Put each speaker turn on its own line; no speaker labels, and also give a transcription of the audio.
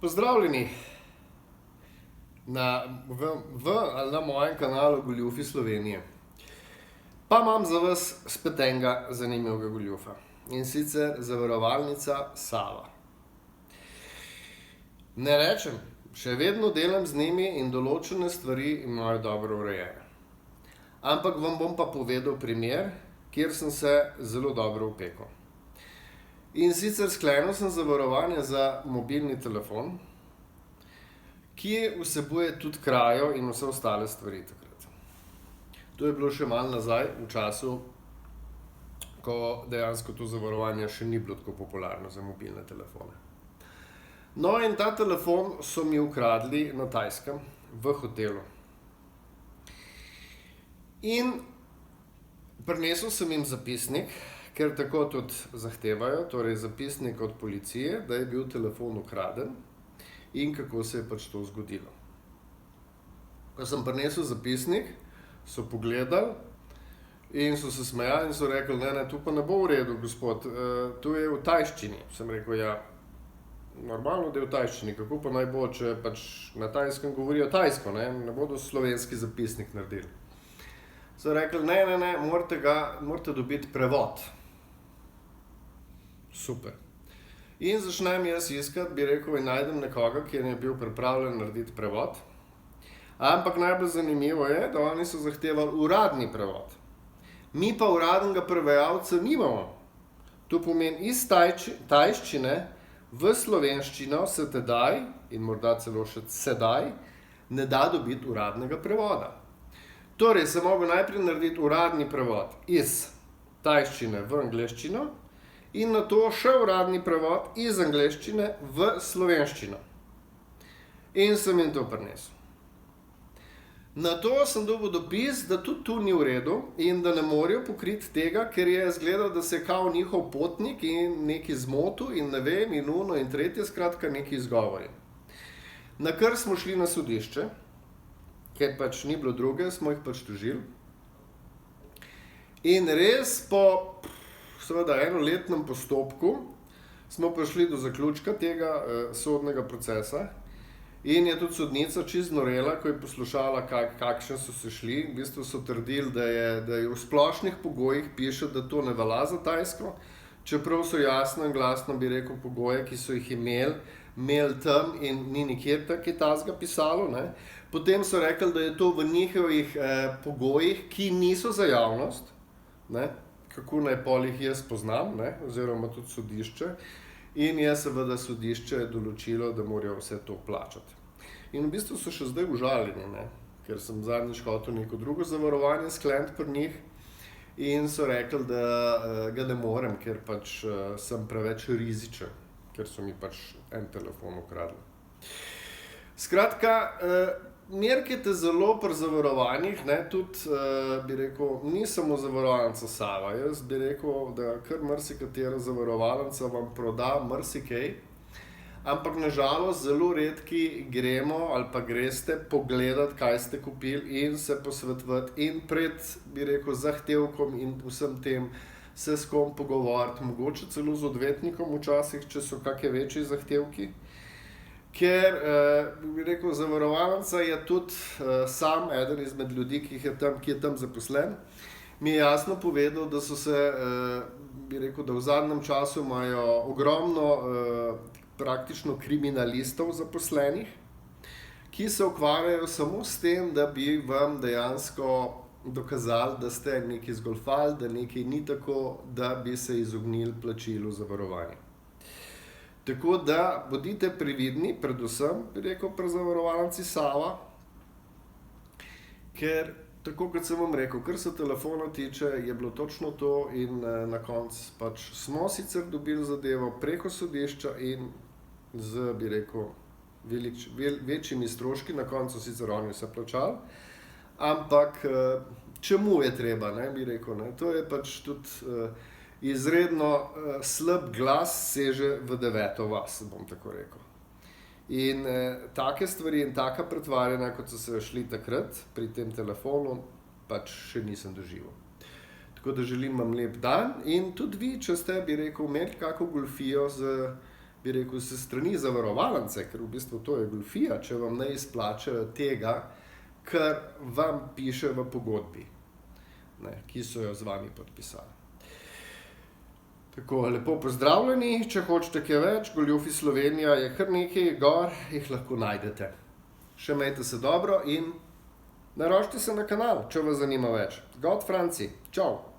Pozdravljeni ali na mojem kanalu Goljufi Slovenije. Pa imam za vas spet enega zanimivega goljufa. In sicer zavarovalnica Sava. Ne rečem, še vedno delam z njimi in določene stvari imajo dobro urejene. Ampak vam bom pa povedal primer, kjer sem se zelo dobro upekel. In sicer sklenil sem zavarovanje za mobilni telefon, ki vsebuje tudi krajo in vse ostale stvari takrat. To je bilo še malo nazaj, v času, ko dejansko to zavarovanje še ni bilo tako popularno za mobilne telefone. No, in ta telefon so mi ukradli na Tajskem v hotelu. In prinesel sem jim zapisnik, ker tako tudi zahtevajo, torej zapisnik od policije, da je bil telefon ukraden in kako se je pač to zgodilo. Ko sem prinesel zapisnik, so pogledali in so se smejali in so rekli, ne, tu pa ne bo v redu, gospod, tu je v tajščini. Sem rekel, ja, normalno, da je v tajščini, kako pa naj bo, če pač na Tajskem govorijo tajsko, ne bodo slovenski zapisnik naredili. So rekli, ne, morate dobiti prevod. Super. In začnem jaz iskati, bi rekel, in najdem nekoga, ki je bil pripravljen narediti prevod. Ampak najbolj zanimivo je, da oni so zahtevali uradni prevod. Mi pa uradnega prevajalca nimamo. To pomeni iz tajščine v slovenščino se tedaj, in morda celo še sedaj, ne da dobiti uradnega prevoda. Torej, sem mogel najprej narediti uradni prevod iz tajščine v angleščino in nato še uradni prevod iz angleščine v slovenščino. In sem jim to prinesel. Nato sem dobil dopis, da tudi tu ni v redu in da ne morejo pokriti tega, ker je izgledal, da se je kao njihov potnik in neki zmotil in ne vem, in uno in tretje, skratka neki izgovori. Na kar smo šli na sodišče, ker pač ni bilo druge, smo jih pač tožili. In res po seveda enoletnem postopku smo prišli do zaključka tega sodnega procesa in je tudi sodnica čisto znorela, ko je poslušala, kakšne so se šli. V bistvu so trdili, da je v splošnih pogojih piše, da to ne velja za Tajsko, čeprav so jasno in glasno, bi rekel, pogoje, ki so jih imeli tam in ni nikjer kaj takega pisalo, ne. Potem so rekli, da je to v njihovih pogojih, ki niso za javnost, ne. Kako naj pol jih jaz poznam, ne, oziroma tudi sodišče. In je seveda sodišče določilo, da morajo vse to plačati. In v bistvu so še zdaj užaljeni, ne, ker sem zadnjič hotel neko drugo zavarovanje skleniti pri njih in so rekli, da ga ne morem, ker pač sem preveč rizičen, ker so mi pač en telefon ukradli. Skratka, merkajte zelo pri zavarovanjih, ne, tudi, bi rekel, ni samo zavarovalnica Sava. Jaz bi rekel, da kar marsikatera zavarovalnica vam proda marsikaj, ampak na žalost zelo redki gremo ali pa greste pogledati, kaj ste kupili in se posvetovati in pred, bi rekel, zahtevkom in vsem tem se s kom pogovoriti, mogoče celo z odvetnikom včasih, če so kakšni večji zahtevki. Ker, bi rekel, zavarovalnica je tudi sam eden izmed ljudi, ki je tam zaposlen, mi je jasno povedal, da so se, bi rekel, da v zadnjem času imajo ogromno praktično kriminalistov zaposlenih, ki se ukvarjajo samo s tem, da bi vam dejansko dokazali, da ste nekaj zgoljufali, da nekaj ni tako, da bi se izognili plačilu zavarovanja. Tako da bodite previdni, predvsem, bi rekel, pri zavarovalnici Sava, ker, tako kot sem vam rekel, kar se telefona tiče, je bilo točno to in na koncu pač smo sicer dobili zadevo preko sodišča in z, bi rekel, večjimi stroški, na koncu sicer oni vse plačali, ampak čemu je treba, ne, bi rekel, ne, to je pač tudi izredno slab glas seže v deveto vas, bom tako rekel. In take stvari in taka pretvarjanja, kot so se šli takrat pri tem telefonu, pač še nisem doživel. Tako da želim vam lep dan in tudi vi, če ste, bi rekel, imeli kako goljufijo z bi rekel, se strani zavarovalnice, ker v bistvu to je goljufija, če vam ne izplačajo tega, kar vam piše v pogodbi, ne, ki so jo z vami podpisali. Tako, lepo pozdravljeni, če hočete kaj več, Goljufi Slovenija je kar nekaj gor, jih lahko najdete. Še imejte se dobro in naročite se na kanal, če vas zanima več. God Franci, čau!